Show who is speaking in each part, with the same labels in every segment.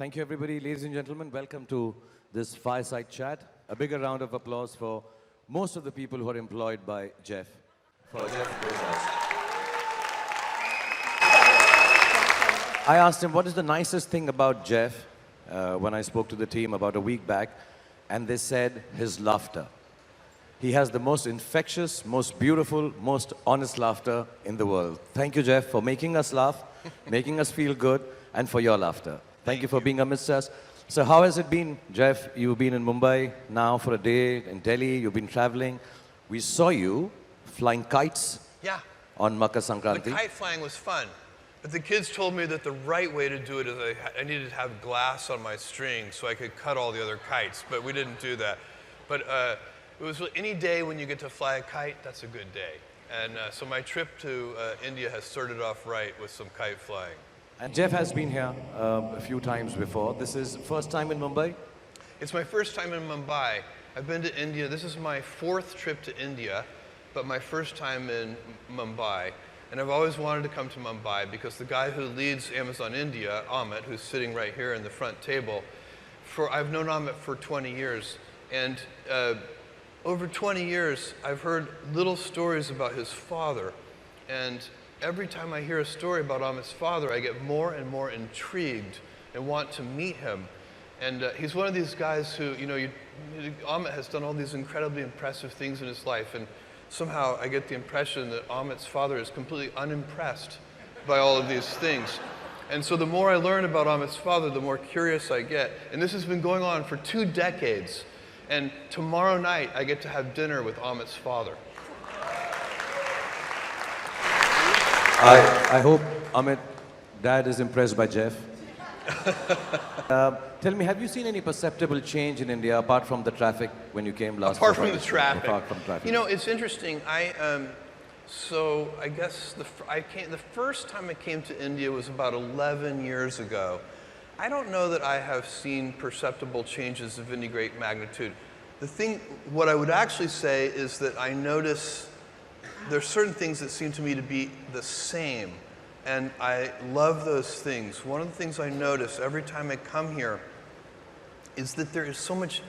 Speaker 1: Thank you, everybody. Ladies and gentlemen, welcome to this fireside chat. A bigger round of applause for most of the people who are employed by Jeff. For Jeff Bezos. I asked him, what is the nicest thing about Jeff when I spoke to the team about a week back, and they said his laughter. He has the most infectious, most beautiful, most honest laughter in the world. Thank you, Jeff, for making us laugh, making us feel good, and for your laughter. Thank you for being amidst us. So how has it been, Jeff? You've been in Mumbai now for a day, in Delhi, you've been traveling. We saw you flying kites on Makar Sankranti.
Speaker 2: The kite flying was fun, but the kids told me that the right way to do it is I needed to have glass on my string so I could cut all the other kites, but we didn't do that. But it was any day when you get to fly a kite, that's a good day. And so my trip to India has started off right with some kite flying.
Speaker 1: And Jeff has been here a few times before. This is first time in Mumbai?
Speaker 2: It's my first time in Mumbai. I've been to India. This is my fourth trip to India, but my first time in Mumbai. And I've always wanted to come to Mumbai because the guy who leads Amazon India, Amit, who's sitting right here in the front table, I've known Amit for 20 years. And over 20 years, I've heard little stories about his father. And every time I hear a story about Amit's father, I get more and more intrigued and want to meet him. And he's one of these guys who, Amit has done all these incredibly impressive things in his life, and somehow I get the impression that Amit's father is completely unimpressed by all of these things. And so the more I learn about Amit's father, the more curious I get. And this has been going on for 2 decades. And tomorrow night, I get to have dinner with Amit's father.
Speaker 1: I hope Amit, Dad is impressed by Jeff. Tell me, have you seen any perceptible change in India apart from the traffic when you came last?
Speaker 2: Apart from the traffic.
Speaker 1: Apart from traffic.
Speaker 2: You know, it's interesting. So I guess the first time I came to India was about 11 years ago. I don't know that I have seen perceptible changes of any great magnitude. What I would actually say is that I notice there's certain things that seem to me to be the same, and I love those things. One of the things I notice every time I come here is that there is so much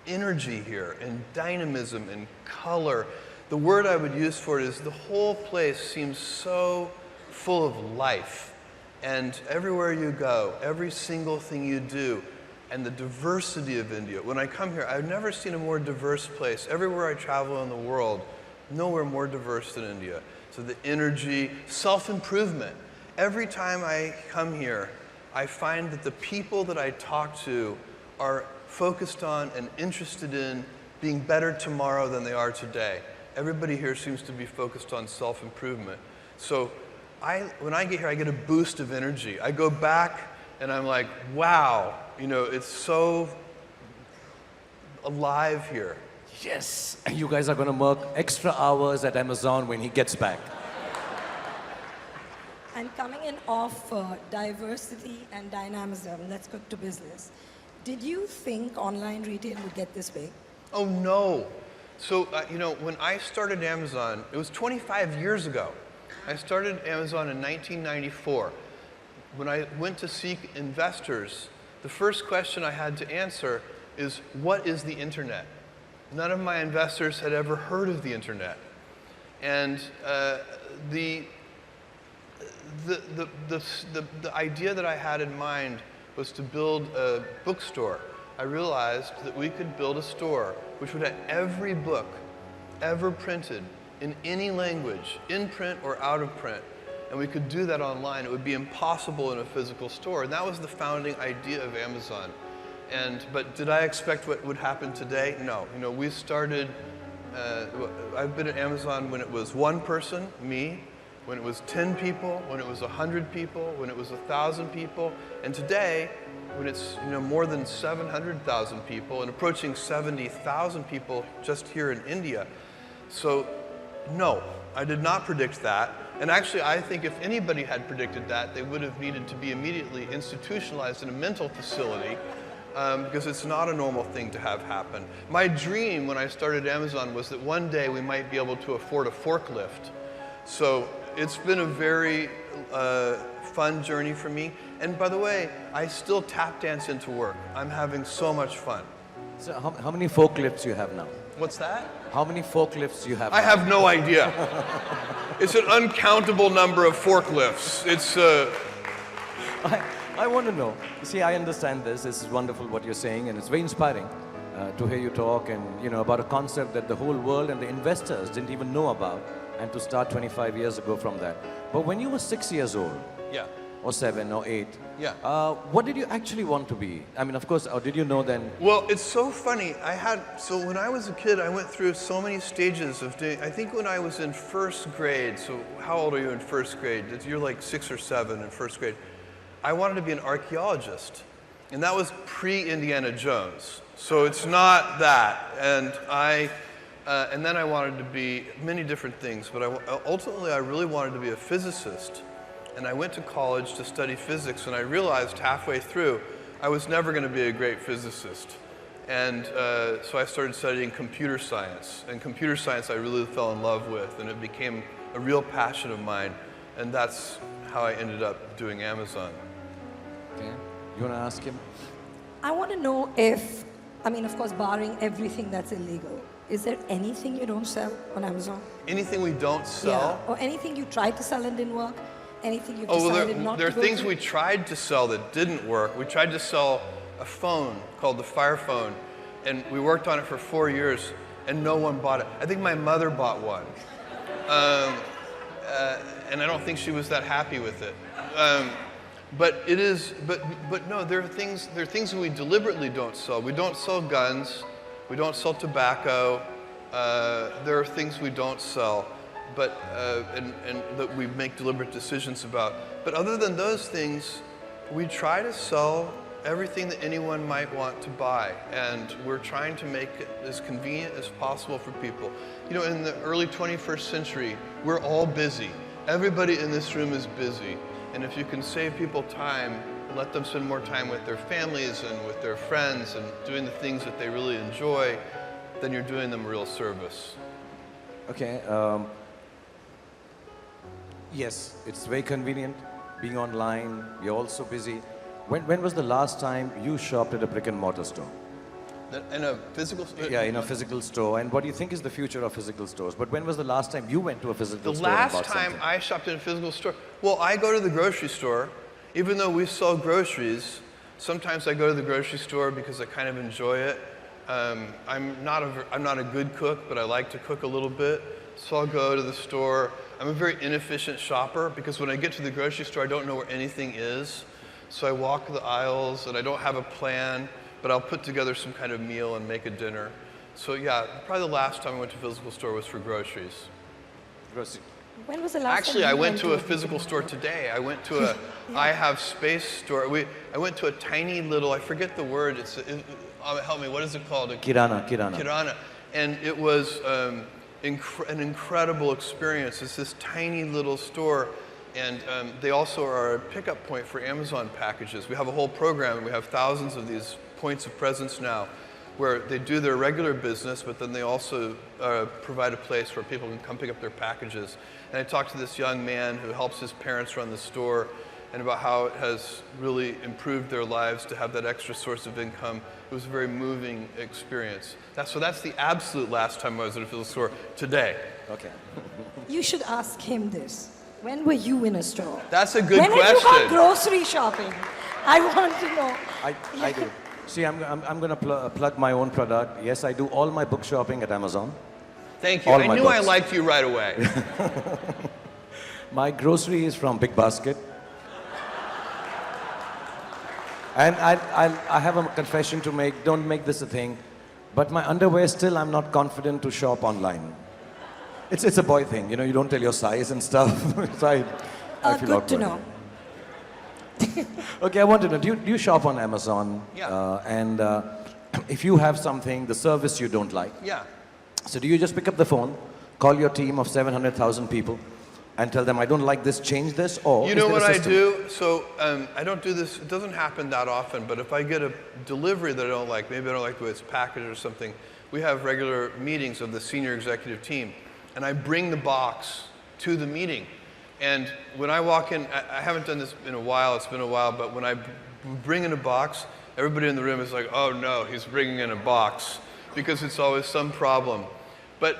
Speaker 2: energy here, and dynamism, and color. The word I would use for it is the whole place seems so full of life. And everywhere you go, every single thing you do, and the diversity of India. When I come here, I've never seen a more diverse place. Everywhere I travel in the world, nowhere more diverse than India. So the energy, self-improvement. Every time I come here, I find that the people that I talk to are focused on and interested in being better tomorrow than they are today. Everybody here seems to be focused on self-improvement. So when I get here, I get a boost of energy. I go back and I'm like, wow, it's so alive here.
Speaker 1: Yes, you guys are going to work extra hours at Amazon when he gets back.
Speaker 3: And coming in off diversity and dynamism, let's go to business. Did you think online retail would get this big?
Speaker 2: Oh, no. So, when I started Amazon, it was 25 years ago. I started Amazon in 1994. When I went to seek investors, the first question I had to answer is, what is the internet? None of my investors had ever heard of the internet. And the idea that I had in mind was to build a bookstore. I realized that we could build a store which would have every book ever printed in any language, in print or out of print. And we could do that online. It would be impossible in a physical store. And that was the founding idea of Amazon. But did I expect what would happen today? No. We started, I've been at Amazon when it was 1 person, me, when it was 10 people, when it was 100 people, when it was 1,000 people. And today, when it's more than 700,000 people and approaching 70,000 people just here in India. So no, I did not predict that. And actually, I think if anybody had predicted that, they would have needed to be immediately institutionalized in a mental facility because it's not a normal thing to have happen. My dream when I started Amazon was that one day we might be able to afford a forklift. So it's been a very fun journey for me. And by the way, I still tap dance into work. I'm having so much fun.
Speaker 1: So how many forklifts you have now?
Speaker 2: What's that?
Speaker 1: How many forklifts you have
Speaker 2: I
Speaker 1: now?
Speaker 2: have no idea. It's an uncountable number of forklifts. It's
Speaker 1: I want to know. You see, I understand this. This is wonderful what you're saying, and it's very inspiring to hear you talk and about a concept that the whole world and the investors didn't even know about, and to start 25 years ago from that. But when you were 6 years old,
Speaker 2: yeah.
Speaker 1: or 7 or 8,
Speaker 2: Yeah.
Speaker 1: what did you actually want to be? I mean, of course, or did you know then?
Speaker 2: Well, it's so funny. So when I was a kid, I went through so many stages of doing, I think when I was in first grade, so how old are you in first grade? You're like 6 or 7 in first grade. I wanted to be an archaeologist. And that was pre-Indiana Jones. So it's not that. And then I wanted to be many different things, but ultimately I really wanted to be a physicist. And I went to college to study physics, and I realized halfway through I was never going to be a great physicist. And so I started studying computer science. And computer science I really fell in love with, and it became a real passion of mine. And that's how I ended up doing Amazon.
Speaker 1: Okay. You want to ask him?
Speaker 3: I want to know if, I mean, of course, barring everything that's illegal, is there anything you don't sell on Amazon?
Speaker 2: Anything we don't sell?
Speaker 3: Yeah. Or anything you tried to sell and didn't work? Anything you've
Speaker 2: Oh, well,
Speaker 3: decided not to
Speaker 2: there are
Speaker 3: go
Speaker 2: things
Speaker 3: through?
Speaker 2: we tried to sell that didn't work. We tried to sell a phone called the Fire Phone, and we worked on it for 4 years, and no one bought it. I think my mother bought one, and I don't think she was that happy with it. But no, there are things that we deliberately don't sell. We don't sell guns. We don't sell tobacco. There are things we don't sell, but and that we make deliberate decisions about. But other than those things, we try to sell everything that anyone might want to buy, and we're trying to make it as convenient as possible for people. In the early 21st century, we're all busy. Everybody in this room is busy, and if you can save people time and let them spend more time with their families and with their friends and doing the things that they really enjoy, then you're doing them a real service.
Speaker 1: Okay. Yes, it's very convenient being online. You're also busy. When was the last time you shopped at a brick and mortar store?
Speaker 2: In a physical store?
Speaker 1: Yeah, in a physical store. And what do you think is the future of physical stores? But when was the last time you went to a physical
Speaker 2: The
Speaker 1: store and
Speaker 2: last
Speaker 1: bought
Speaker 2: time
Speaker 1: something?
Speaker 2: I shopped in a physical store, well, I go to the grocery store. Even though we sell groceries, sometimes I go to the grocery store because I kind of enjoy it. I'm not a good cook, but I like to cook a little bit. So I'll go to the store. I'm a very inefficient shopper because when I get to the grocery store, I don't know where anything is. So I walk the aisles and I don't have a plan, but I'll put together some kind of meal and make a dinner. So yeah, probably the last time I went to a physical store was for groceries.
Speaker 1: Grocery.
Speaker 3: When was the last
Speaker 2: Actually,
Speaker 3: time
Speaker 2: I
Speaker 3: you
Speaker 2: went to a physical store today. I went to a I Have Space store. I went to a tiny little, I forget the word, help me, what is it called?
Speaker 1: Kirana.
Speaker 2: Kirana. And it was an incredible experience. It's this tiny little store, and they also are a pickup point for Amazon packages. We have a whole program. We have thousands of these points of presence now where they do their regular business, but then they also provide a place where people can come pick up their packages. And I talked to this young man who helps his parents run the store, and about how it has really improved their lives to have that extra source of income. It was a very moving experience. So that's the absolute last time I was at a physical store, today.
Speaker 1: Okay.
Speaker 3: You should ask him this. When were you in a store?
Speaker 2: That's a good
Speaker 3: when
Speaker 2: question.
Speaker 3: When have you gone grocery shopping? I want to know.
Speaker 1: I do. See, I'm going to plug my own product. Yes, I do all my book shopping at Amazon.
Speaker 2: Thank you.
Speaker 1: All
Speaker 2: I
Speaker 1: my
Speaker 2: knew I
Speaker 1: books.
Speaker 2: liked you right away.
Speaker 1: My grocery is from Big Basket. And I have a confession to make. Don't make this a thing. But my underwear, still, I'm not confident to shop online. It's a boy thing. You don't tell your size and stuff. So I feel
Speaker 3: Good
Speaker 1: awkward.
Speaker 3: to know.
Speaker 1: Okay, I want to know, do you shop on Amazon?
Speaker 2: Yeah.
Speaker 1: And if you have something, the service you don't like,
Speaker 2: Yeah.
Speaker 1: so do you just pick up the phone, call your team of 700,000 people, and tell them, I don't like this, change this, or
Speaker 2: You
Speaker 1: is
Speaker 2: know
Speaker 1: there a
Speaker 2: what I
Speaker 1: system?
Speaker 2: do? So I don't do this, it doesn't happen that often, but if I get a delivery that I don't like, maybe I don't like the way it's packaged or something, we have regular meetings of the senior executive team, and I bring the box to the meeting. And when I walk in, I haven't done this in a while, it's been a while, but when I bring in a box, everybody in the room is like, oh no, he's bringing in a box, because it's always some problem. But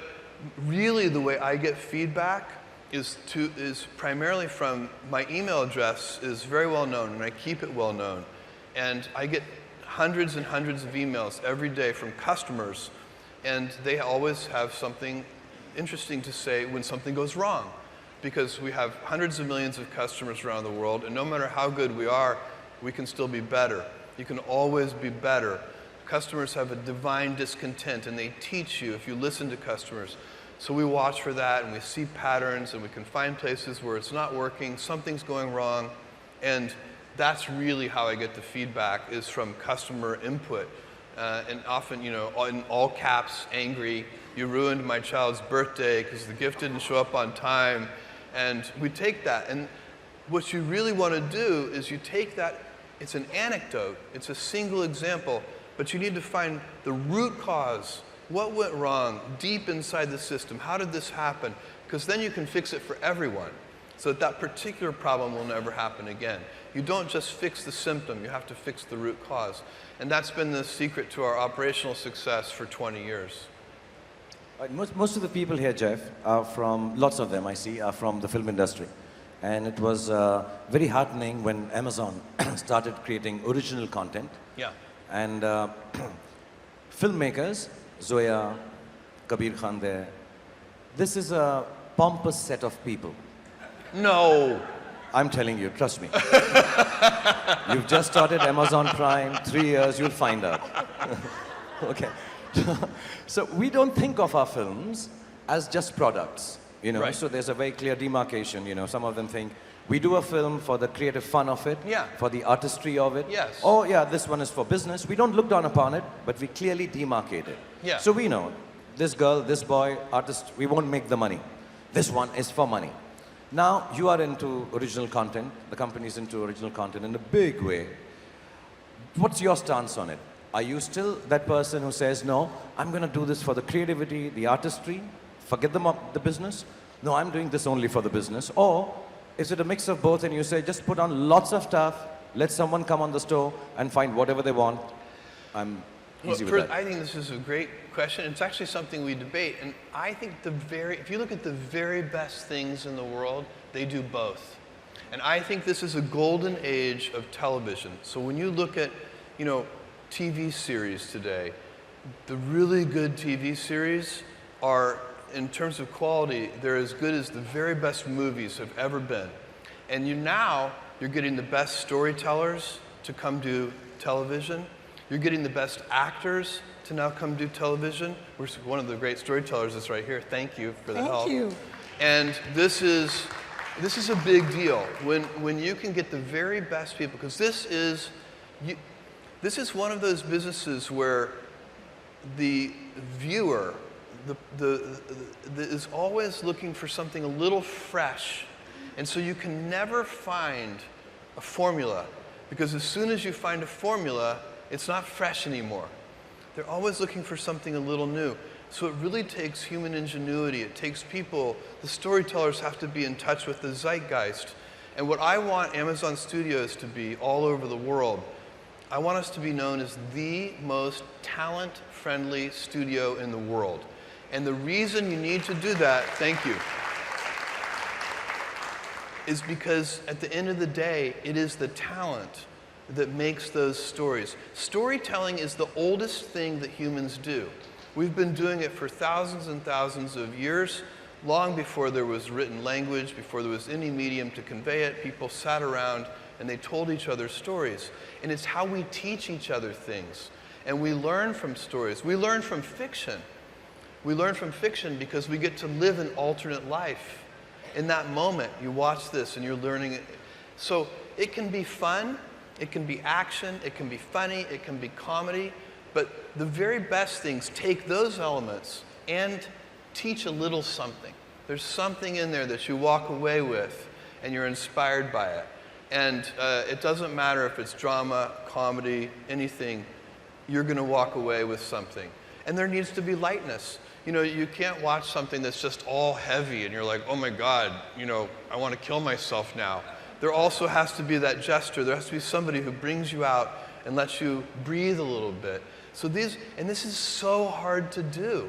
Speaker 2: really the way I get feedback is primarily from my email address is very well known, and I keep it well known. And I get hundreds and hundreds of emails every day from customers, and they always have something interesting to say when something goes wrong. Because we have hundreds of millions of customers around the world, and no matter how good we are, we can still be better. You can always be better. Customers have a divine discontent, and they teach you if you listen to customers. So we watch for that, and we see patterns, and we can find places where it's not working, something's going wrong, and that's really how I get the feedback, is from customer input. And often, you know, in all caps, angry, you ruined my child's birthday because the gift didn't show up on time. And we take that, and what you really want to do is you take that, it's an anecdote, it's a single example, but you need to find the root cause. What went wrong deep inside the system? How did this happen? Because then you can fix it for everyone, so that that particular problem will never happen again. You don't just fix the symptom, you have to fix the root cause. And that's been the secret to our operational success for 20 years.
Speaker 1: Most of the people here, Jeff, are from, lots of them I see, are from the film industry. And it was very heartening when Amazon started creating original content.
Speaker 2: Yeah.
Speaker 1: And filmmakers, Zoya, Kabir Khan there, this is a pompous set of people.
Speaker 2: No.
Speaker 1: I'm telling you, trust me. You've just started Amazon Prime, 3 years, you'll find out. Okay. So we don't think of our films as just products, you know.
Speaker 2: Right.
Speaker 1: So there's a very clear demarcation, you know. Some of them think we do a film for the creative fun of it,
Speaker 2: Yeah.
Speaker 1: for the artistry of it.
Speaker 2: Yes.
Speaker 1: Oh yeah, this one is for business. We don't look down upon it, but we clearly demarcate it.
Speaker 2: Yeah.
Speaker 1: So we know this girl, this boy, artist, we won't make the money. This one is for money. Now you are into original content. The company's into original content in a big way. What's your stance on it? Are you still that person who says, no, I'm going to do this for the creativity, the artistry, forget the business? No, I'm doing this only for the business. Or is it a mix of both and you say, just put on lots of stuff, let someone come on the store and find whatever they want? I'm easy with that.
Speaker 2: I think this is a great question. It's actually something we debate. And I think if you look at the very best things in the world, they do both. And I think this is a golden age of television. So when you look at, you know, TV series today, the really good TV series are, in terms of quality, they're as good as the very best movies have ever been. And you're getting the best storytellers to come do television. You're getting the best actors to now come do television. One of the great storytellers is right here. Thank you for the help.
Speaker 3: Thank you.
Speaker 2: And this is a big deal when you can get the very best people, because this is one of those businesses where the viewer is always looking for something a little fresh. And so you can never find a formula, because as soon as you find a formula, it's not fresh anymore. They're always looking for something a little new. So it really takes human ingenuity. It takes people. The storytellers have to be in touch with the zeitgeist. And what I want Amazon Studios to be all over the world, I want us to be known as the most talent-friendly studio in the world. And the reason you need to do that, thank you, is because at the end of the day, it is the talent that makes those stories. Storytelling is the oldest thing that humans do. We've been doing it for thousands and thousands of years. Long before there was written language, before there was any medium to convey it, people sat around and they told each other stories. And it's how we teach each other things. And we learn from stories. We learn from fiction. We learn from fiction because we get to live an alternate life. In that moment, you watch this and you're learning it. So it can be fun, it can be action, it can be funny, it can be comedy, but the very best things take those elements and teach a little something. There's something in there that you walk away with and you're inspired by it. And it doesn't matter if it's drama, comedy, anything, you're going to walk away with something. And there needs to be lightness. You know, you can't watch something that's just all heavy and you're like, oh my God, you know, I want to kill myself now. There also has to be that gesture. There has to be somebody who brings you out and lets you breathe a little bit. So this is so hard to do.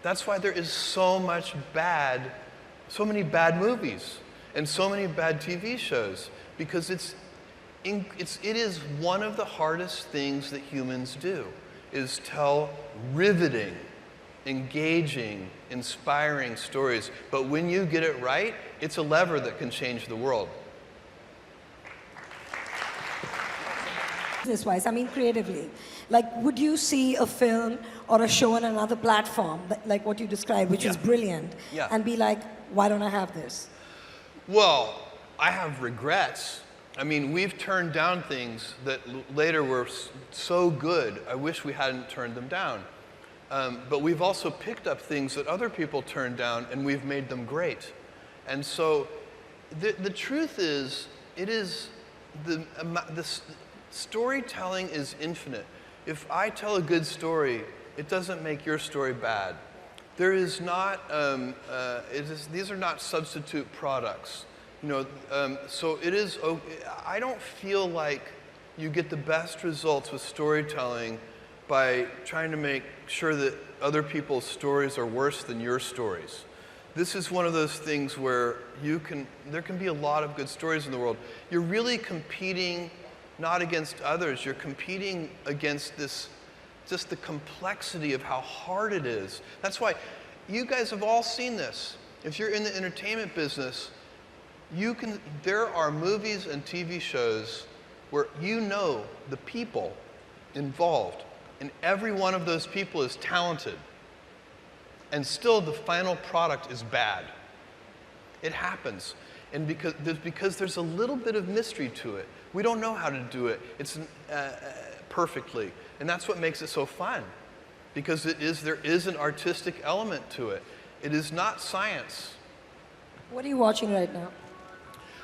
Speaker 2: That's why there is so many bad movies and so many bad TV shows, because it is one of the hardest things that humans do, is tell riveting, engaging, inspiring stories. But when you get it right, it's a lever that can change the world.
Speaker 3: Business-wise, I mean creatively. Like, would you see a film or a show on another platform, like what you described, which is brilliant, and be like, why don't I have this?
Speaker 2: Well, I have regrets. I mean, we've turned down things that later were so good, I wish we hadn't turned them down. But we've also picked up things that other people turned down, and we've made them great. And so the truth is, storytelling is infinite. If I tell a good story, it doesn't make your story bad. There is not, these are not substitute products. You know, so it is, I don't feel like you get the best results with storytelling by trying to make sure that other people's stories are worse than your stories. This is one of those things where there can be a lot of good stories in the world. You're really competing not against others, you're competing against just the complexity of how hard it is. That's why you guys have all seen this. If you're in the entertainment business, there are movies and TV shows where you know the people involved, and every one of those people is talented, and still the final product is bad. It happens, and because there's a little bit of mystery to it. We don't know how to do it perfectly, and that's what makes it so fun, because there is an artistic element to it. It is not science.
Speaker 3: What are you watching right now?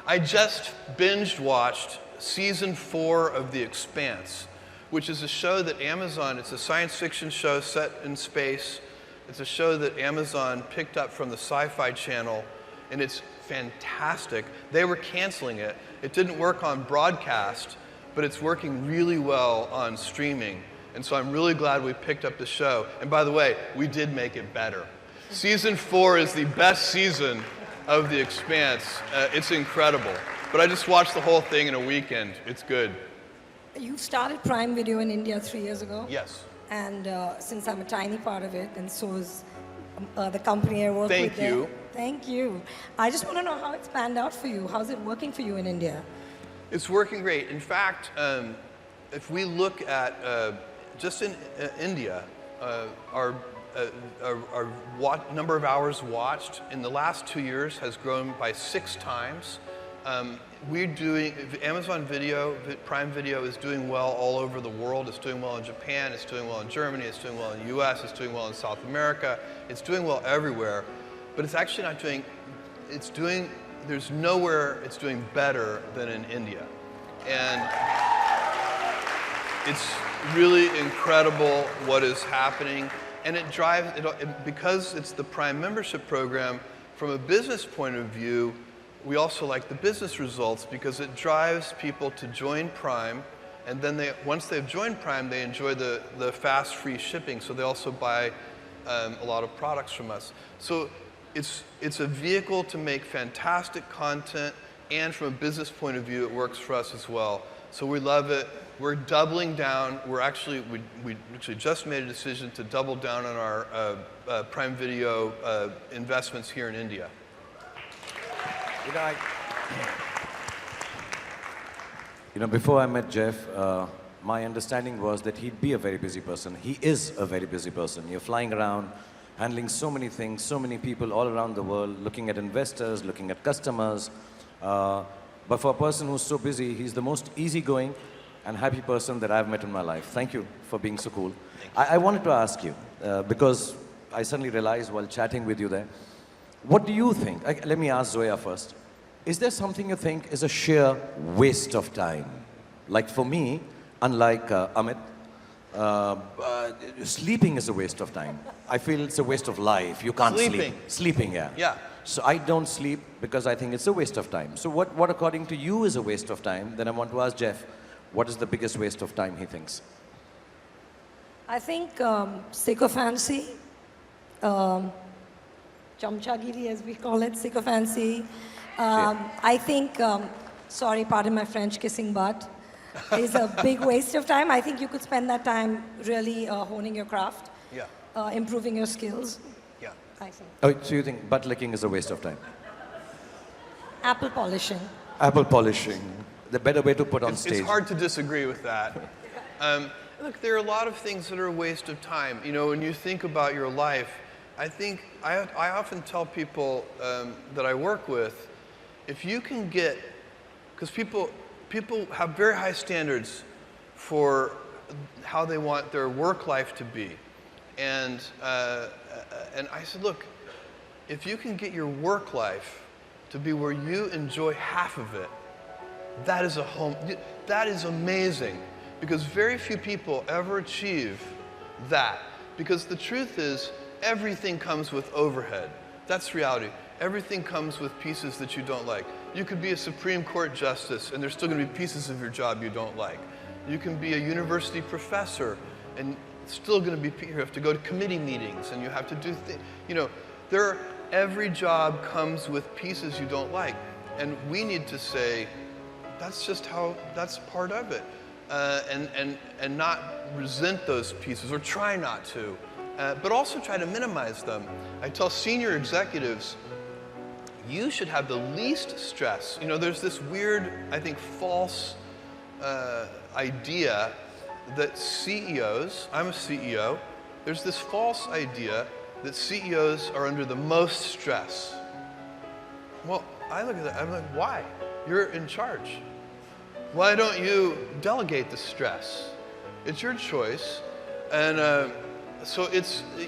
Speaker 2: I just binge-watched season 4 of The Expanse, which is a show that Amazon, it's a science fiction show set in space. It's a show that Amazon picked up from the Sci-Fi Channel, and it's fantastic. They were canceling it. It didn't work on broadcast, but it's working really well on streaming. And so I'm really glad we picked up the show. And by the way, we did make it better. Season 4 is the best season of The Expanse. It's incredible. But I just watched the whole thing in a weekend. It's good.
Speaker 3: You started Prime Video in India 3 years ago.
Speaker 2: Yes.
Speaker 3: And since I'm a tiny part of it, and so is the company I work with.
Speaker 2: Thank you.
Speaker 3: Thank you. I just want to know how it's panned out for you. How's it working for you in India?
Speaker 2: It's working great. In fact, if we look at just in India, our number of hours watched in the last 2 years has grown by 6 times. We're doing, Amazon Video, Prime Video is doing well all over the world. It's doing well in Japan, it's doing well in Germany, it's doing well in the US, it's doing well in South America. It's doing well everywhere, but it's actually not doing, there's nowhere it's doing better than in India. And it's really incredible what is happening. And it drives, because it's the Prime membership program, from a business point of view, we also like the business results because it drives people to join Prime, and then once they've joined Prime, they enjoy the fast, free shipping, so they also buy a lot of products from us. So it's a vehicle to make fantastic content, and from a business point of view, it works for us as well. So we love it. We're doubling down. We actually just made a decision to double down on our Prime Video investments here in India.
Speaker 1: Before I met Jeff, my understanding was that he'd be a very busy person. He is a very busy person. You're flying around, handling so many things, so many people all around the world, looking at investors, looking at customers. But for a person who's so busy, he's the most easygoing and happy person that I've met in my life. Thank you for being so cool. I wanted to ask you, because I suddenly realized while chatting with you there, what do you think? Let me ask Zoya first. Is there something you think is a sheer waste of time? Like for me, unlike Amit, Sleeping is a waste of time. I feel it's a waste of life. You can't
Speaker 2: Sleeping.
Speaker 1: sleep. Sleeping, yeah.
Speaker 2: Yeah.
Speaker 1: So I don't sleep because I think it's a waste of time. So what according to you is a waste of time? Then I want to ask Jeff, what is the biggest waste of time he thinks?
Speaker 3: I think sycophancy, chamchagiri as we call it, sycophancy. I think, sorry, pardon my French, kissing butt is a big waste of time. I think you could spend that time really honing your craft, improving your skills.
Speaker 2: Yeah.
Speaker 3: I think.
Speaker 1: Oh, so you think butt licking is a waste of time?
Speaker 3: Apple polishing.
Speaker 1: Apple polishing, the better way to put on stage.
Speaker 2: It's hard to disagree with that. Look, there are a lot of things that are a waste of time. You know, when you think about your life, I think I often tell people that I work with, if you can get, because people have very high standards for how they want their work life to be, and I said, look, if you can get your work life to be where you enjoy half of it, that is amazing, because very few people ever achieve that. Because the truth is, everything comes with overhead. That's reality. Everything comes with pieces that you don't like. You could be a Supreme Court justice, and there's still going to be pieces of your job you don't like. You can be a university professor, and still going to be, you have to go to committee meetings, and you have to do things. You know, every job comes with pieces you don't like, and we need to say, that's just how, that's part of it, and not resent those pieces, or try not to, but also try to minimize them. I tell senior executives, you should have the least stress. You know, there's this weird, I think, false idea that CEOs, I'm a CEO, there's this false idea that CEOs are under the most stress. Well, I look at that, I'm like, why? You're in charge. Why don't you delegate the stress? It's your choice. And so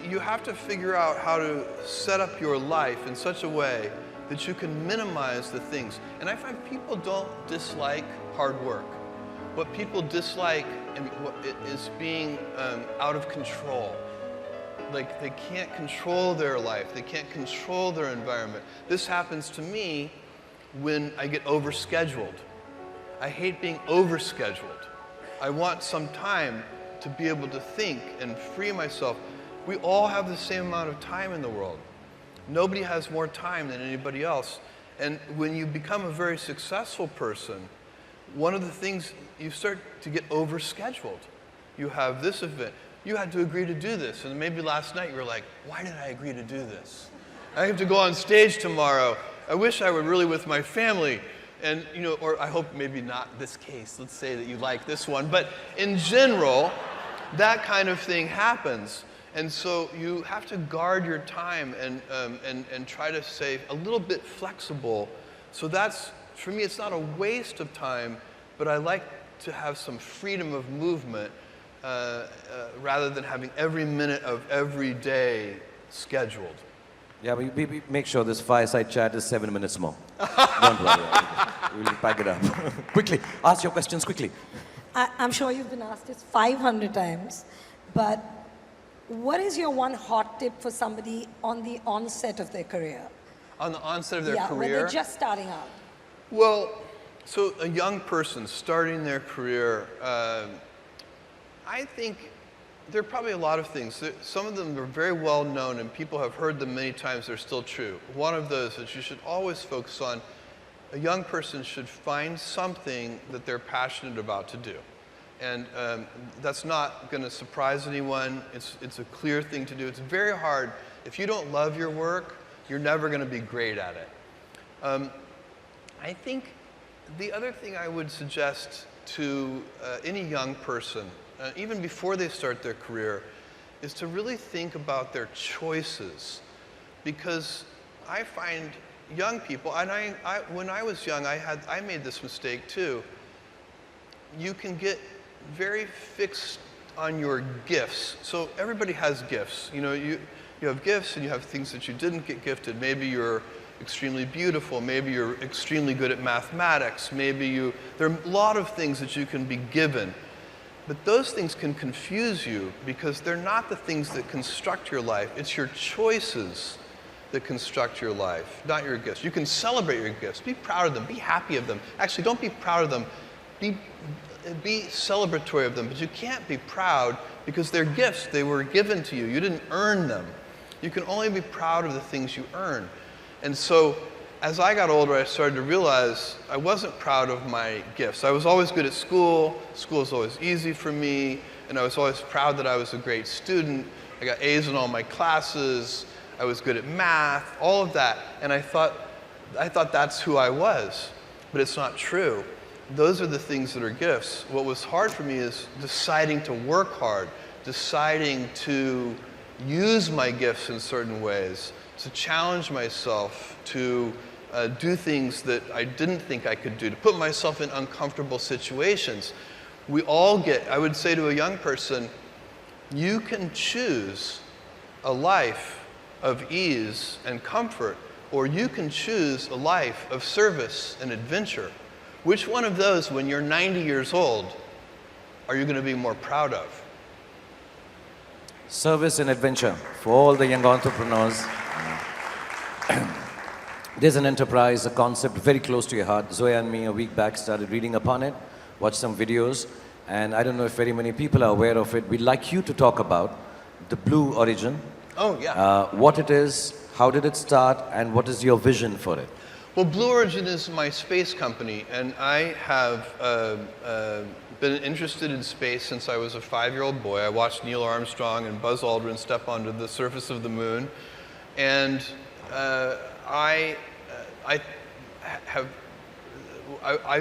Speaker 2: you have to figure out how to set up your life in such a way that you can minimize the things. And I find people don't dislike hard work. What people dislike is being out of control. Like, they can't control their life. They can't control their environment. This happens to me when I get overscheduled. I hate being overscheduled. I want some time to be able to think and free myself. We all have the same amount of time in the world. Nobody has more time than anybody else. And when you become a very successful person, one of the things, you start to get overscheduled. You have this event. You had to agree to do this. And maybe last night you were like, why did I agree to do this? I have to go on stage tomorrow. I wish I were really with my family. And, you know, or I hope maybe not this case. Let's say that you like this one. But in general, that kind of thing happens. And so you have to guard your time and try to stay a little bit flexible. So that's, for me, it's not a waste of time, but I like to have some freedom of movement rather than having every minute of every day scheduled.
Speaker 1: Yeah, we make sure this fireside chat is 7 minutes more. Don't worry. We'll pack it up. Quickly, ask your questions quickly.
Speaker 3: I'm sure you've been asked this 500 times, but what is your one hot tip for somebody on the onset of their career?
Speaker 2: On the onset of their career?
Speaker 3: When they're just starting out.
Speaker 2: Well, so a young person starting their career, I think there are probably a lot of things. Some of them are very well known and people have heard them many times. They're still true. One of those that you should always focus on, a young person should find something that they're passionate about to do. And that's not going to surprise anyone. It's a clear thing to do. It's very hard. If you don't love your work, you're never going to be great at it. I think the other thing I would suggest to any young person, even before they start their career, is to really think about their choices. Because I find young people, and when I was young, I made this mistake too. You can get very fixed on your gifts. So everybody has gifts. You know, you have gifts and you have things that you didn't get gifted. Maybe you're extremely beautiful. Maybe you're extremely good at mathematics. Maybe there are a lot of things that you can be given. But those things can confuse you because they're not the things that construct your life. It's your choices that construct your life, not your gifts. You can celebrate your gifts. Be proud of them. Be happy of them. Actually, don't be proud of them. Be celebratory of them. But you can't be proud because they're gifts. They were given to you. You didn't earn them. You can only be proud of the things you earn. And so as I got older, I started to realize I wasn't proud of my gifts. I was always good at school. School was always easy for me. And I was always proud that I was a great student. I got A's in all my classes. I was good at math, all of that. And I thought that's who I was. But it's not true. Those are the things that are gifts. What was hard for me is deciding to work hard, deciding to use my gifts in certain ways, to challenge myself, to do things that I didn't think I could do, to put myself in uncomfortable situations. We all get, I would say to a young person, you can choose a life of ease and comfort, or you can choose a life of service and adventure. Which one of those, when you're 90 years old, are you going to be more proud of?
Speaker 1: Service and adventure for all the young entrepreneurs. There's an enterprise, a concept very close to your heart. Zoya and me a week back started reading upon it, watched some videos, and I don't know if very many people are aware of it. We'd like you to talk about the Blue Origin.
Speaker 2: Oh, yeah.
Speaker 1: What it is, how did it start, and what is your vision for it?
Speaker 2: Well, Blue Origin is my space company, and I have been interested in space since I was a 5-year-old boy. I watched Neil Armstrong and Buzz Aldrin step onto the surface of the moon, and I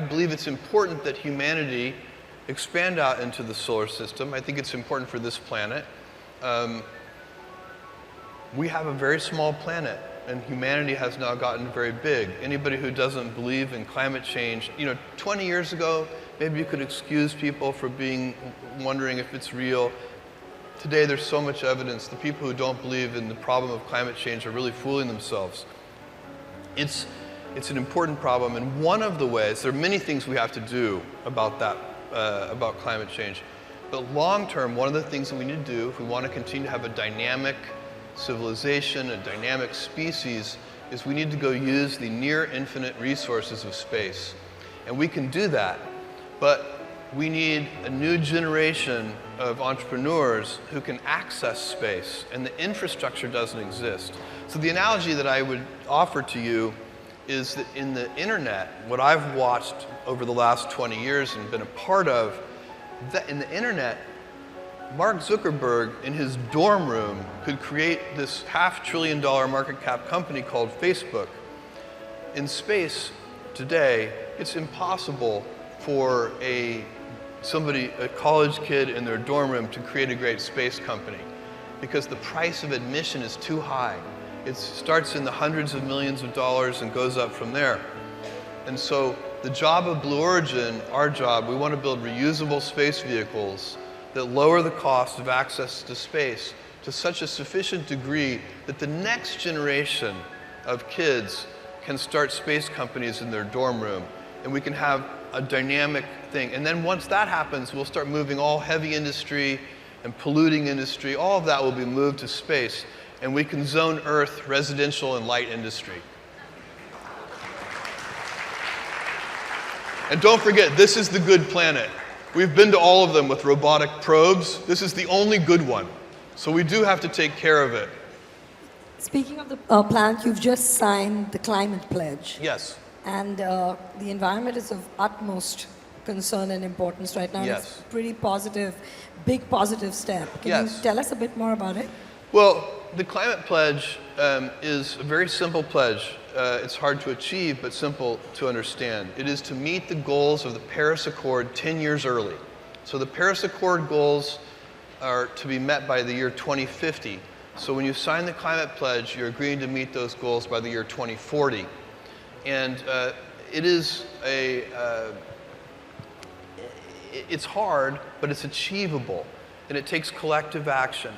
Speaker 2: believe it's important that humanity expand out into the solar system. I think it's important for this planet. We have a very small planet, and humanity has now gotten very big. Anybody who doesn't believe in climate change, 20 years ago, maybe you could excuse people for wondering if it's real. Today, there's so much evidence. The people who don't believe in the problem of climate change are really fooling themselves. It's an important problem, and one of the ways, there are many things we have to do about that, about climate change. But long term, one of the things that we need to do if we want to continue to have a dynamic civilization, a dynamic species, is we need to go use the near infinite resources of space. And we can do that, but we need a new generation of entrepreneurs who can access space, and the infrastructure doesn't exist. So the analogy that I would offer to you is that in the internet, what I've watched over the last 20 years and been a part of, that in the internet, Mark Zuckerberg in his dorm room could create this $500 billion market cap company called Facebook. In space today, it's impossible for a college kid in their dorm room to create a great space company because the price of admission is too high. It starts in the hundreds of millions of dollars and goes up from there. And so the job of Blue Origin, our job, we want to build reusable space vehicles that lower the cost of access to space to such a sufficient degree that the next generation of kids can start space companies in their dorm room, and we can have a dynamic thing. And then once that happens, we'll start moving all heavy industry and polluting industry, all of that will be moved to space, and we can zone Earth residential and light industry. And don't forget, this is the good planet. We've been to all of them with robotic probes. This is the only good one. So we do have to take care of it.
Speaker 3: Speaking of the planet, you've just signed the climate pledge.
Speaker 2: Yes.
Speaker 3: And the environment is of utmost concern and importance right now.
Speaker 2: Yes.
Speaker 3: It's a pretty positive, big positive step. Can you tell us a bit more about it?
Speaker 2: Well, the climate pledge is a very simple pledge. It's hard to achieve, but simple to understand. It is to meet the goals of the Paris Accord 10 years early. So the Paris Accord goals are to be met by the year 2050. So when you sign the climate pledge, you're agreeing to meet those goals by the year 2040. And it's hard, but it's achievable, and it takes collective action.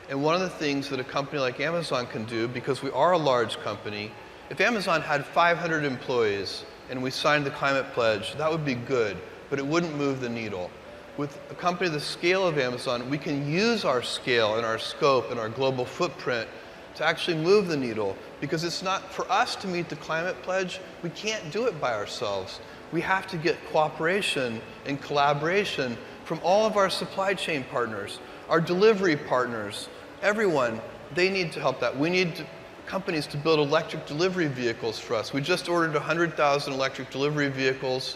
Speaker 2: And one of the things that a company like Amazon can do, because we are a large company, if Amazon had 500 employees and we signed the climate pledge, that would be good, but it wouldn't move the needle. with a company the scale of Amazon, we can use our scale and our scope and our global footprint to actually move the needle. Because it's not, for us to meet the climate pledge, we can't do it by ourselves. We have to get cooperation and collaboration from all of our supply chain partners, our delivery partners, everyone. They need to help that. We need companies to build electric delivery vehicles for us. We just ordered 100,000 electric delivery vehicles.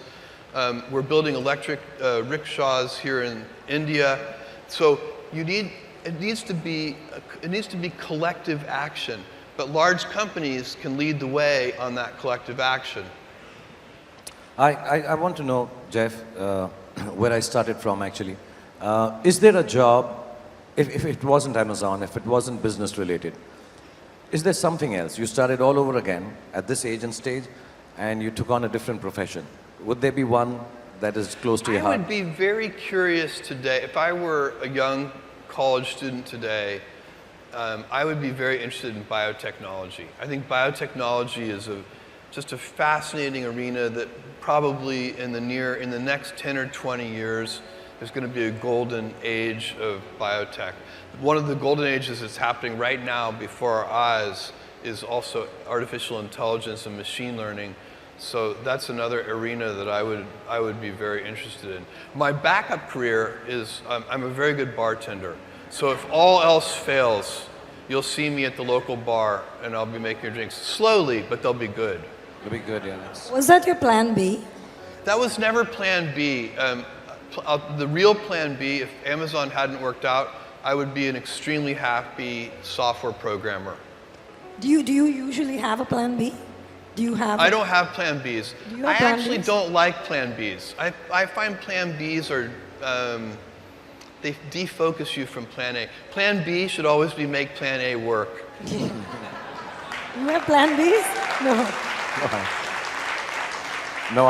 Speaker 2: We're building electric rickshaws here in India. So it needs to be collective action. But large companies can lead the way on that collective action.
Speaker 1: I want to know, Jeff, where I started from actually. Is there a job, if it wasn't Amazon, if it wasn't business related, is there something else? You started all over again at this age and stage, and you took on a different profession. Would there be one that is close to your heart?
Speaker 2: I would be very curious today, if I were a young college student today, I would be very interested in biotechnology. I think biotechnology is just a fascinating arena that probably in the next 10 or 20 years, there's going to be a golden age of biotech. One of the golden ages that's happening right now before our eyes is also artificial intelligence and machine learning. So that's another arena that I would be very interested in. My backup career is I'm a very good bartender. So if all else fails, you'll see me at the local bar and I'll be making your drinks slowly, but they'll be good.
Speaker 1: They'll be good, yeah.
Speaker 3: Was that your plan B?
Speaker 2: That was never plan B. The real plan B, if Amazon hadn't worked out, I would be an extremely happy software programmer.
Speaker 3: Do you usually have a plan B? Do you have?
Speaker 2: I don't have plan Bs.
Speaker 3: Do you
Speaker 2: I
Speaker 3: have plan
Speaker 2: actually
Speaker 3: Bs?
Speaker 2: don't like plan Bs. I find plan Bs are, they defocus you from plan A. Plan B should always be make plan A work.
Speaker 3: You have plan Bs? No.
Speaker 1: No,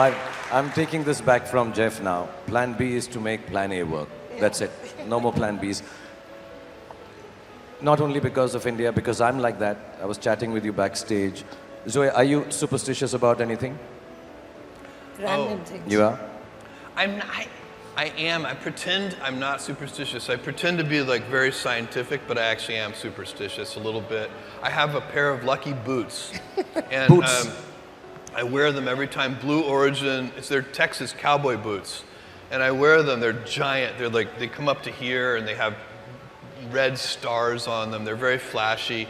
Speaker 1: I'm taking this back from Jeff now. Plan B is to make plan A work. That's it. No more plan Bs. Not only because of India, because I'm like that. I was chatting with you backstage. Zoya, are you superstitious about anything?
Speaker 3: Random things.
Speaker 1: You are?
Speaker 2: I am. I pretend I'm not superstitious. I pretend to be like very scientific, but I actually am superstitious a little bit. I have a pair of lucky boots. And,
Speaker 1: Boots?
Speaker 2: I wear them every time. Blue Origin, it's their Texas cowboy boots. And I wear them, they're giant. They're like, they come up to here and they have red stars on them. They're very flashy.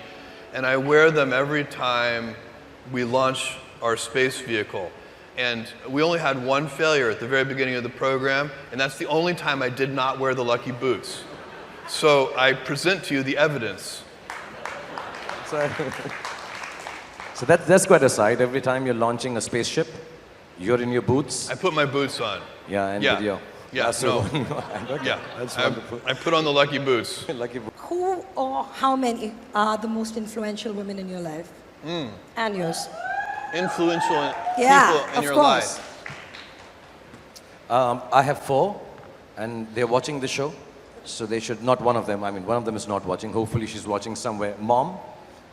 Speaker 2: And I wear them every time we launch our space vehicle. And we only had one failure at the very beginning of the program, and that's the only time I did not wear the lucky boots. So I present to you the evidence.
Speaker 1: So that's quite a sight. Every time you're launching a spaceship, you're in your boots.
Speaker 2: I put my boots on.
Speaker 1: Yeah, and
Speaker 2: Yeah.
Speaker 1: video.
Speaker 2: Yeah,
Speaker 1: That's
Speaker 2: no.
Speaker 1: yeah, that's wonderful.
Speaker 2: I put on the lucky boots.
Speaker 1: Lucky boots.
Speaker 3: Who or how many are the most influential women in your life? And yours?
Speaker 2: Influential
Speaker 3: Yeah,
Speaker 2: people in
Speaker 3: of
Speaker 2: your
Speaker 3: course.
Speaker 2: life.
Speaker 1: I have 4, and they're watching the show, so they should, not one of them, I mean, one of them is not watching. Hopefully she's watching somewhere. Mom,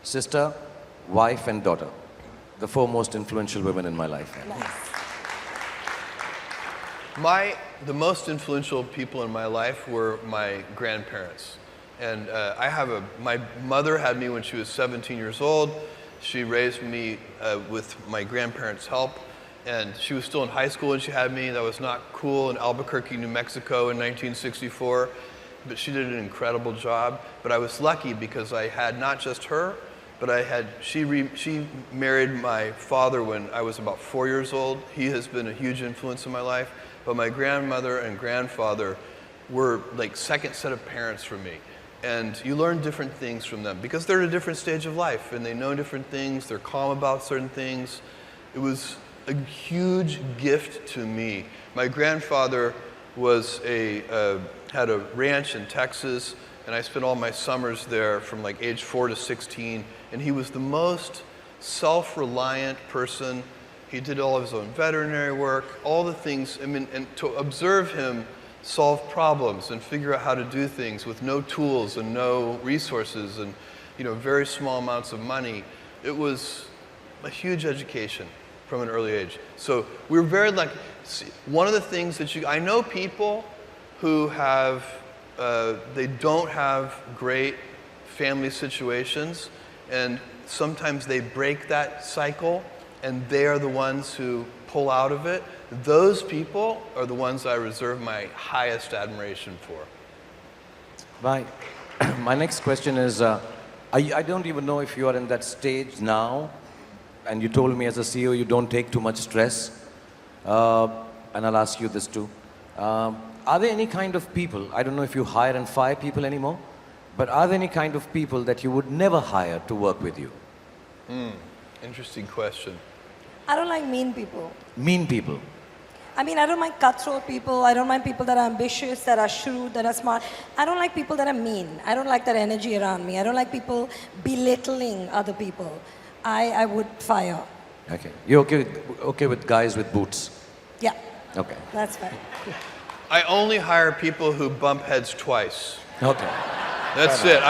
Speaker 1: sister, wife, and daughter. The 4 most influential women in my life.
Speaker 2: The most influential people in my life were my grandparents. And my mother had me when she was 17 years old. She raised me with my grandparents' help. And she was still in high school when she had me. That was not cool in Albuquerque, New Mexico in 1964. But she did an incredible job. But I was lucky because I had not just her, but she married my father when I was about 4 years old. He has been a huge influence in my life. But my grandmother and grandfather were like second set of parents for me. And you learn different things from them because they're at a different stage of life and they know different things, they're calm about certain things. It was a huge gift to me. My grandfather had a ranch in Texas, and I spent all my summers there from like age 4 to 16, and he was the most self-reliant person. He did all of his own veterinary work, all the things, I mean, and to observe him solve problems and figure out how to do things with no tools and no resources and, you know, very small amounts of money, it was a huge education from an early age. So we were very lucky. One of the things that I know people who have, they don't have great family situations, and sometimes they break that cycle, and they are the ones who pull out of it. Those people are the ones I reserve my highest admiration for.
Speaker 1: My next question is, I don't even know if you are in that stage now, and you told me as a CEO you don't take too much stress, and I'll ask you this too. Are there any kind of people, I don't know if you hire and fire people anymore, but are there any kind of people that you would never hire to work with you?
Speaker 2: Interesting question.
Speaker 3: I don't like mean people.
Speaker 1: Mean people.
Speaker 3: I mean, I don't mind cutthroat people. I don't mind people that are ambitious, that are shrewd, that are smart. I don't like people that are mean. I don't like that energy around me. I don't like people belittling other people. I would fire.
Speaker 1: Okay. You're okay with guys with boots?
Speaker 3: Yeah.
Speaker 1: Okay.
Speaker 3: That's fine.
Speaker 2: I only hire people who bump heads twice.
Speaker 1: Okay.
Speaker 2: That's it.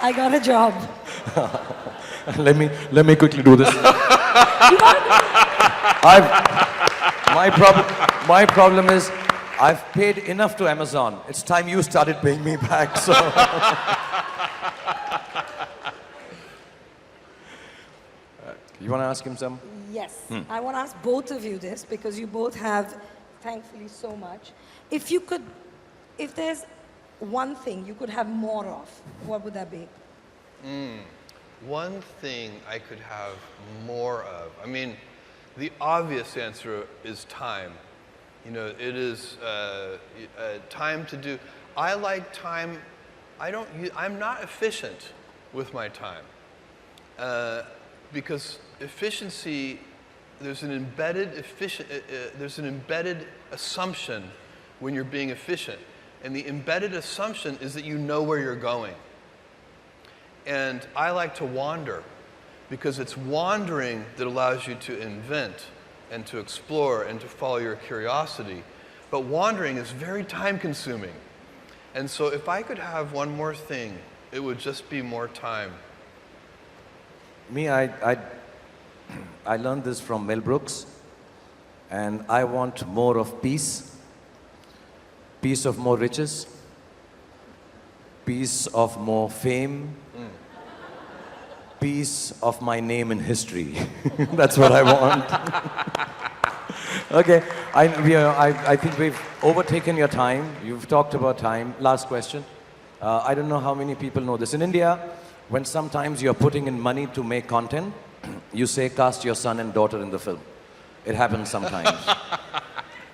Speaker 3: I got a job.
Speaker 1: Let me quickly do this. My problem is I've paid enough to Amazon. It's time you started paying me back. So. You want to ask him some?
Speaker 3: Yes. I want to ask both of you this because you both have, thankfully, so much. If there's one thing you could have more of, what would that be?
Speaker 2: One thing I could have more of. I mean, the obvious answer is time. You know, it is time to do. I like time. I'm not efficient with my time because efficiency. There's an embedded assumption when you're being efficient, and the embedded assumption is that you know where you're going. And I like to wander because it's wandering that allows you to invent and to explore and to follow your curiosity. But wandering is very time consuming. And so if I could have one more thing, it would just be more time.
Speaker 1: Me, I learned this from Mel Brooks, and I want more of peace, peace of more riches, peace of more fame, piece of my name in history. That's what I want. Okay, I think we've overtaken your time. You've talked about time. Last question. I don't know how many people know this. In India, when sometimes you're putting in money to make content, you say cast your son and daughter in the film. It happens sometimes.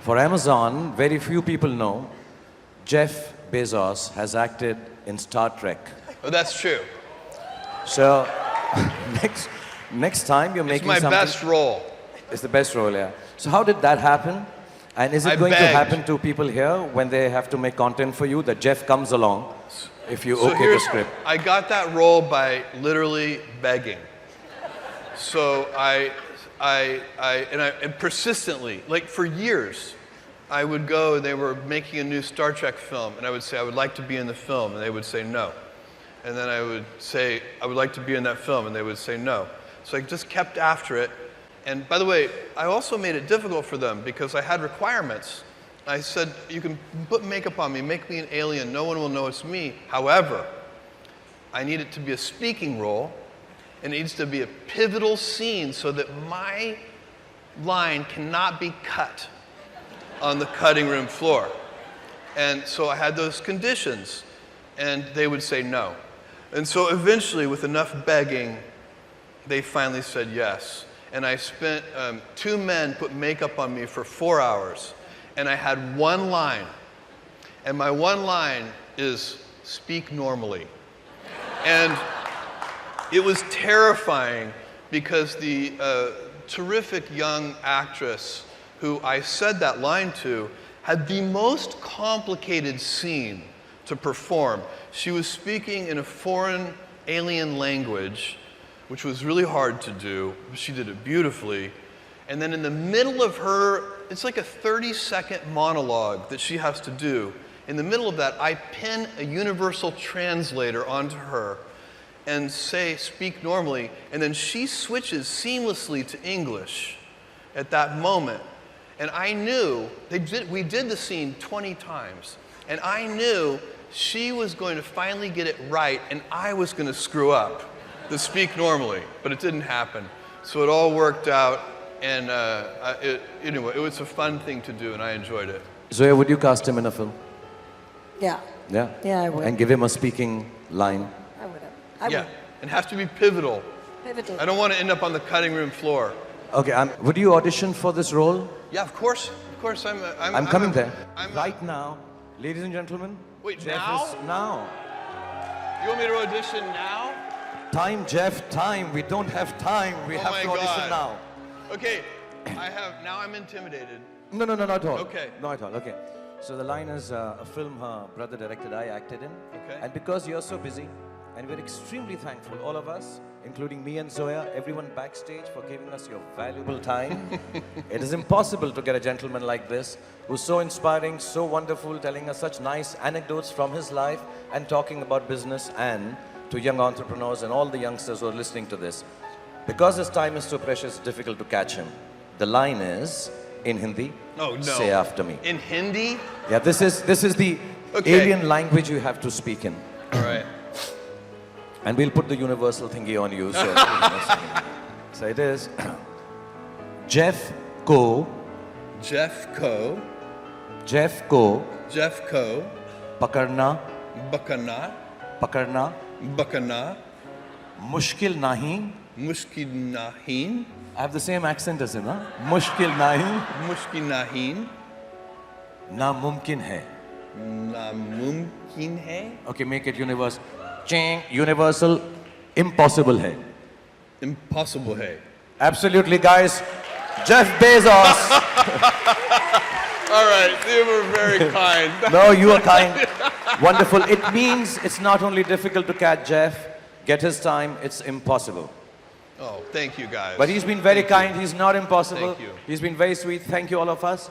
Speaker 1: For Amazon, very few people know Jeff Bezos has acted in Star Trek.
Speaker 2: Oh, that's true.
Speaker 1: So next time you're making
Speaker 2: It's my
Speaker 1: something.
Speaker 2: best role.
Speaker 1: It's the best role, yeah. So how did that happen? And is it going to happen to people here when they have to make content for you that Jeff comes along if you okay the script?
Speaker 2: I got that role by literally begging. So and persistently, like for years, I would go and they were making a new Star Trek film and I would say, I would like to be in the film, and they would say no. And then I would say, I would like to be in that film, and they would say no. So I just kept after it. And by the way, I also made it difficult for them because I had requirements. I said, you can put makeup on me, make me an alien, no one will know it's me. However, I need it to be a speaking role, and it needs to be a pivotal scene so that my line cannot be cut on the cutting room floor. And so I had those conditions, and they would say no. And so eventually, with enough begging, they finally said yes. And I spent, 2 men put makeup on me for 4 hours. And I had one line. And my one line is, speak normally. And it was terrifying because the terrific young actress who I said that line to had the most complicated scene to perform. She was speaking in a foreign alien language, which was really hard to do. She did it beautifully. And then in the middle of her, it's like a 30-second monologue that she has to do. In the middle of that, I pin a universal translator onto her and say, speak normally, and then she switches seamlessly to English at that moment. And I knew, we did the scene 20 times, and I knew she was going to finally get it right, and I was going to screw up to speak normally, but it didn't happen. So it all worked out, and anyway, it was a fun thing to do, and I enjoyed it.
Speaker 1: Zoya, would you cast him in a film?
Speaker 3: Yeah.
Speaker 1: Yeah?
Speaker 3: Yeah, I would.
Speaker 1: And give him a speaking line?
Speaker 3: I would have.
Speaker 2: Yeah, it has to be pivotal.
Speaker 3: Pivotal.
Speaker 2: I don't want to end up on the cutting room floor.
Speaker 1: Okay, would you audition for this role?
Speaker 2: Yeah, of course.
Speaker 1: I'm coming there. Right now, ladies and gentlemen.
Speaker 2: Wait,
Speaker 1: Jeff
Speaker 2: now?
Speaker 1: is now.
Speaker 2: You want me to audition now?
Speaker 1: Time, Jeff, time. We don't have time. We
Speaker 2: Oh
Speaker 1: have
Speaker 2: my
Speaker 1: to audition
Speaker 2: God.
Speaker 1: now.
Speaker 2: Okay, now I'm intimidated.
Speaker 1: No, not at all.
Speaker 2: Okay.
Speaker 1: Not at all, okay. So the line is a film her brother directed, I acted in.
Speaker 2: Okay.
Speaker 1: And because you're so busy, and we're extremely thankful, all of us, including me and Zoya, everyone backstage for giving us your valuable time. It is impossible to get a gentleman like this, who's so inspiring, so wonderful, telling us such nice anecdotes from his life and talking about business and to young entrepreneurs and all the youngsters who are listening to this. Because his time is so precious, it's difficult to catch him. The line is in Hindi.
Speaker 2: Oh, no.
Speaker 1: Say after me.
Speaker 2: In Hindi?
Speaker 1: Yeah, this is the
Speaker 2: Okay.
Speaker 1: alien language you have to speak in.
Speaker 2: All right.
Speaker 1: And we'll put the universal thingy on you. So, so it is Jeff ko pakarna
Speaker 2: Bakana,
Speaker 1: mushkil nahi.
Speaker 2: Mushkil Nahin,
Speaker 1: I have the same accent as him, huh? Mushkil nahi,
Speaker 2: Mushkil Nahin,
Speaker 1: namumkin hai.
Speaker 2: Namumkin hai,
Speaker 1: Okay, make it universal. Ching, universal, impossible hai.
Speaker 2: Impossible hai.
Speaker 1: Absolutely, guys. Jeff Bezos.
Speaker 2: All right, you were very kind.
Speaker 1: No, you are kind. Wonderful. It means it's not only difficult to catch Jeff, get his time, it's impossible.
Speaker 2: Oh, thank you guys.
Speaker 1: But he's been very
Speaker 2: Thank you.
Speaker 1: kind. He's not impossible.
Speaker 2: Thank you.
Speaker 1: He's been very sweet. Thank you, all of us.